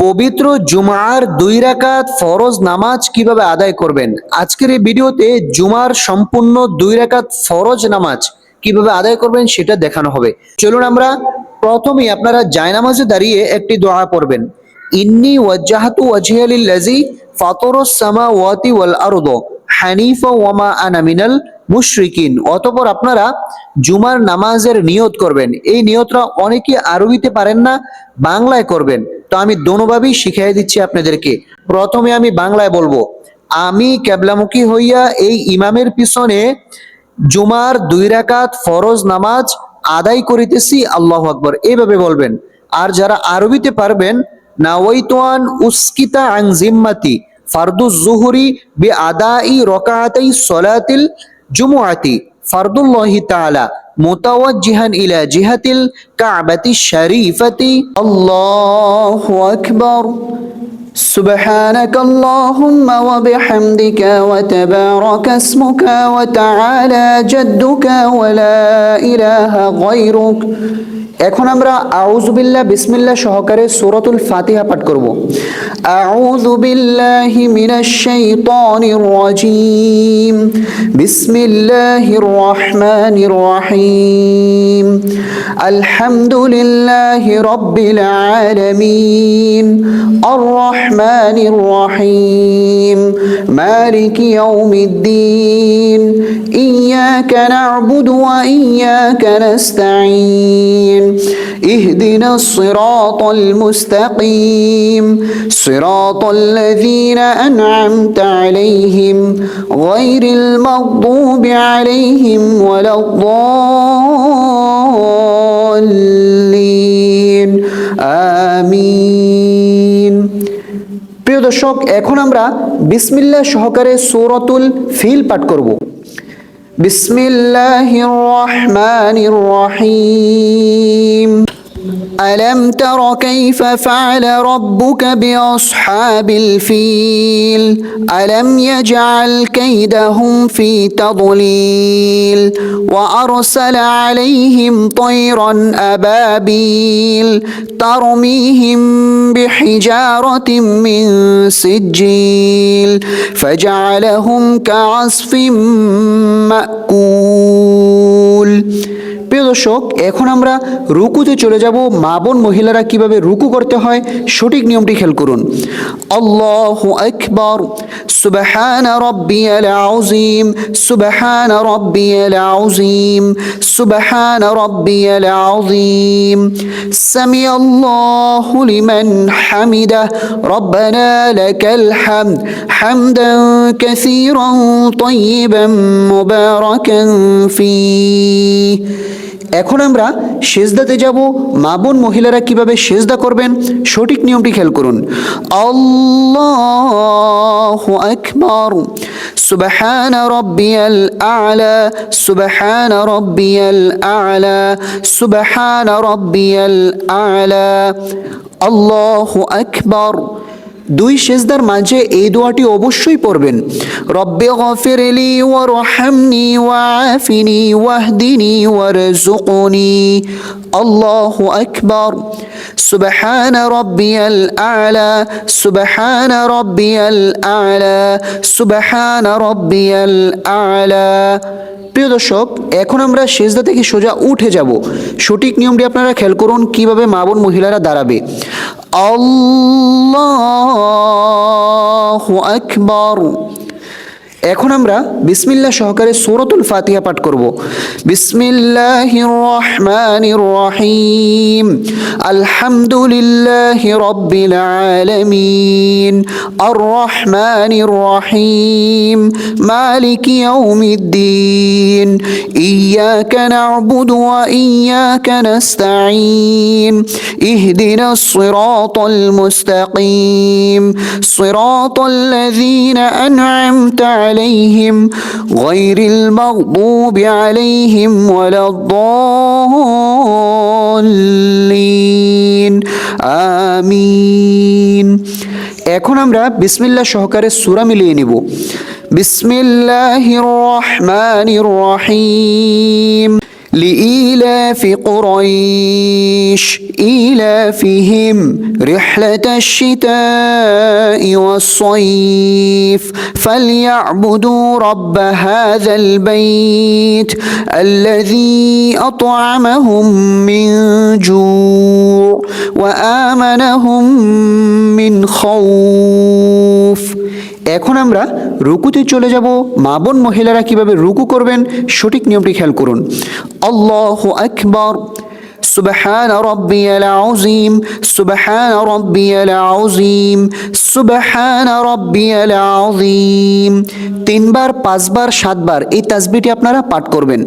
পবিত্র জুমার 2 রাকাত ফরজ নামাজ কিভাবে আদায় করবেন। আজকের এই ভিডিওতে জুমার সম্পূর্ণ 2 রাকাত ফরজ নামাজ কিভাবে আদায় করবেন সেটা দেখানো হবে। চলুন আমরা প্রথমেই আপনারা জায়নামাজে দাঁড়িয়ে একটি দোয়া পড়বেন। ইন্নী ওয়াজ্জাহাতু ওয়াজহিয়া লিল্লাযী ফাতারাস সামাওয়াতি ওয়াল আরদ হানিফা ওয়া মা আনা মিনাল মুশরিকিন। অতঃপর আপনারা জুমার নামাজের নিয়ত করবেন। এই নিয়তটা অনেকে আরবিতে পারেন না, বাংলায় করবেন। তো আমি দোনোভাবেই শিখিয়ে দিচ্ছি আপনাদেরকে। প্রথমে আমি বাংলায় বলবো, আমি কেবলামুখী হইয়া এই ইমামের পিছনে জুমার 2 রাকাত ফরজ নামাজ আদায় করিতেছি, আল্লাহু আকবার, এইভাবে বলবেন। আর যারা আরবিতে পারবেন, নাওয়াইতুয়ান উসকিতা আন জিম্মাতি ফারদুজ জুহরি বি আদাই রকাআতাই সলাতিল জুমুআতি ফারদুল্লাহি তাআলা মুতাওয়াজ্জিহান ইলা জিহাতিল কাবাতি শরীফাতি। আল্লাহু আকবার। سبحانك اللهم وبحمدك وتبارك اسمك وتعالى جدك ولا إله غيرك। এখন আমরা আউযু বিল্লাহ বিসমিল্লাহ সহকারে সূরাতুল ফাতিহা পাঠ করব। আউযু বিল্লাহি মিনাশ শাইতানির রাজীম। বিসমিল্লাহির রহমানির রহিম। আলহামদুলিল্লাহি রাব্বিল আলামিন আর রহমানির রহিম মালিকি ইয়াউমিদ্দিন ইয়্যাকা না'বুদু ওয়া ইয়্যাকা নাস্তাঈন اهدنا الصراط المستقيم صراط الذين أنعمت عليهم غير المغضوب عليهم ولا الضالين آمين। প্রিয় দর্শক, এখন আমরা বিসমিল্লাহ সহকারে সূরাতুল ফিল পাঠ করব। বিসমিল্লাহির রহমানির রহিম। ألم تر كيف فعل ربك بأصحاب الفيل ألم يجعل كيدهم في تضليل وأرسل عليهم طيرا أبابيل ترميهم بحجارة من سجيل فجعلهم كعصف مأكول। প্রিয় দর্শক, এখন আমরা রুকুতে চলে যাব। মা বোন মহিলারা কিভাবে রুকু করতে হয় সঠিক নিয়মটি খেয়াল করুন। আল্লাহু আকবার। সুবহানা রাব্বিয়াল আযীম সুবহানা রাব্বিয়াল আযীম সুবহানা রাব্বিয়াল আযীম। সামিআল্লাহু লিমান হামিদা রব্বানা লাকাল হামদ হামদান কাসীরান তাইয়িবান মুবারাকান ফীহ। এখন আমরা সেজদাতে যাব। মা বোন মহিলারা কিভাবে সেজদা করবেন সঠিক নিয়মটি খেয়াল করুন। আল্লাহু আকবার। সুবহানা রাব্বিয়াল আ'লা সুবহানা রাব্বিয়াল আ'লা সুবহানা রাব্বিয়াল আ'লা। আল্লাহু আকবার। দুই সেজদার মাঝে এই দোয়াটি অবশ্যই পড়বেন। রব্বি গফিরলি ওয়ারহামনি ওয়াআফিনি ওয়াহদিনি ওয়ারযুকনি। আল্লাহু আকবার। সুবহানা রাব্বিয়াল আ'লা সুবহানা রাব্বিয়াল আ'লা সুবহানা রাব্বিয়াল আ'লা। প্রিয় দর্শক, এখন আমরা সেজদা থেকে সোজা উঠে যাব। সঠিক নিয়মটি আপনারা খেয়াল করুন কিভাবে মা বোন মহিলারা দাঁড়াবে। আল্লাহু আকবার। এখন আমরা বিসমিল্লাহ সহকারে সূরাতুল ফাতিহা পাঠ করব। বিসমিল্লাহির রহমানির রহিম। আলহামদুলিল্লাহি রাব্বিল আলামিন আর রহমানির রহিম মালিকি ইয়াউমিদ্দিন ইয়্যাকা না'বুদু ওয়া ইয়্যাকা নাস্তাঈন ইহদিনাস সিরাতাল মুস্তাকিম সিরাতাল লাযীনা আন'আমতা عليهم غير المغضوب عليهم ولا الضالين آمين। এখন আমরা বিসমিল্লাহ সহকারে সূরা মিলিয়ে নিব। বিসমিল্লাহির রহমানির রহিম। لإيلاف قريش إيلافهم رحلة الشتاء والصيف فليعبدوا رب هذا البيت الذي أطعمهم من جوع وآمنهم من خوف। এখন আমরা রুকুতে চলে যাব। মা বোন মহিলারা কিভাবে রুকু করবেন সঠিক নিয়মটি খেয়াল করুন। আল্লাহু আকবার, সুবহান রাব্বিয়াল আযীম, সুবহান রাব্বিয়াল আযীম, সুবহান রাব্বিয়াল আযীম। 3 বার, 5 বার, 7 বার এই তাসবিহটি আপনারা পাঠ করবেন।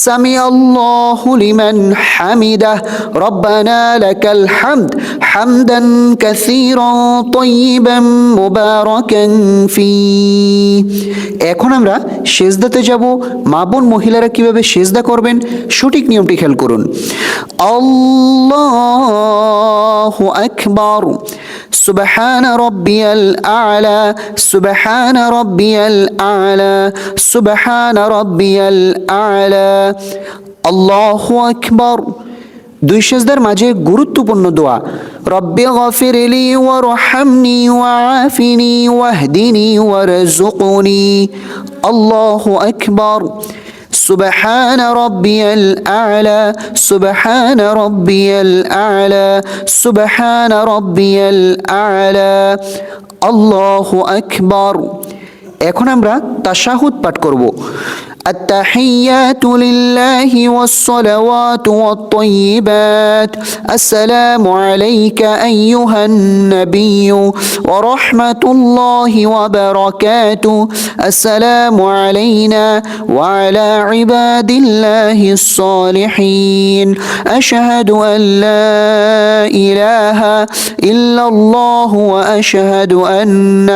সামি আল্লাহু লিমান হামিদাহ, রব্বানা লাকাল হামদ, হামদান কাসীরান তাইয়িবান মুবারাকান ফি। এখন আমরা সিজদাতে যাব। মা বোন মহিলারা কিভাবে সিজদা করবেন সঠিক নিয়মটি খেয়াল করুন। আল্লাহু আকবার, সুবহান রাব্বিয়াল আ'লা, সুবহান রাব্বিয়াল আ'লা, সুবহান রাব্বিয়াল আ'লা, আল্লাহু আকবার। 2 সিজদার মাঝে গুরুত্বপূর্ণ দোয়া, রব্বি গফিরলি ওয়ারহামনি ওয়াআফিনি ওয়াহদিনি ওয়ারযুকনি। আল্লাহু আকবার, সুবহান রাব্বিয়াল আ'লা, সুবহান রাব্বিয়াল আ'লা, সুবহান রাব্বিয়াল আ'লা, আল্লাহু আকবার। এখন আমরা তাশাহুদ পাঠ করব। التحيات لله والصلوات والطيبات السلام عليك أيها النبي ورحمة الله وبركاته السلام علينا وعلى عباد الله الصالحين أشهد أن لا إله إلا الله وأشهد أن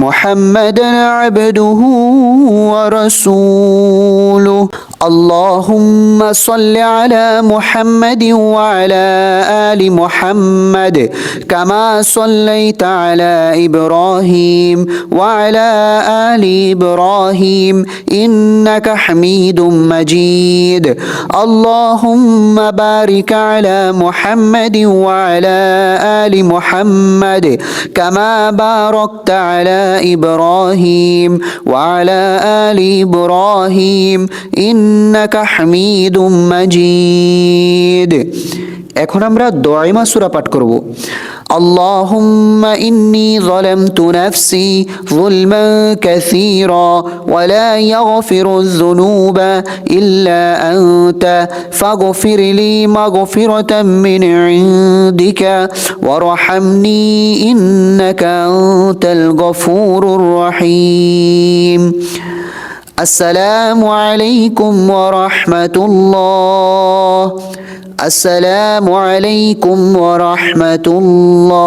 محمدا عبده ورسوله اللهم صل على محمد وعلى آل محمد كما صليت على إبراهيم وعلى آل إبراهيم إنك حميد مجيد اللهم بارك على محمد وعلى آل محمد كما باركت على إبراهيم وعلى آل إبراهيم إنك حميد مجيد। এখন আমরা দোয়াইমা সূরা পাঠ করব। আল্লাহুম্মা ইন্নী যালামতু নাফসি যুলমান কাসীরা ওয়া লা ইয়াগফিরুয যুনুবা ইল্লা আনতা ফাগফিরলি মাগফিরাতাম মিন ইনদিকা ওয়ারহামনি ইন্নাকা আনতাল গফুরুর রহিম। আসসালামু আলাইকুম ওয়া রাহমাতুল্লাহ। আসসালামু আলাইকুম ওয়া রাহমাতুল্লাহ।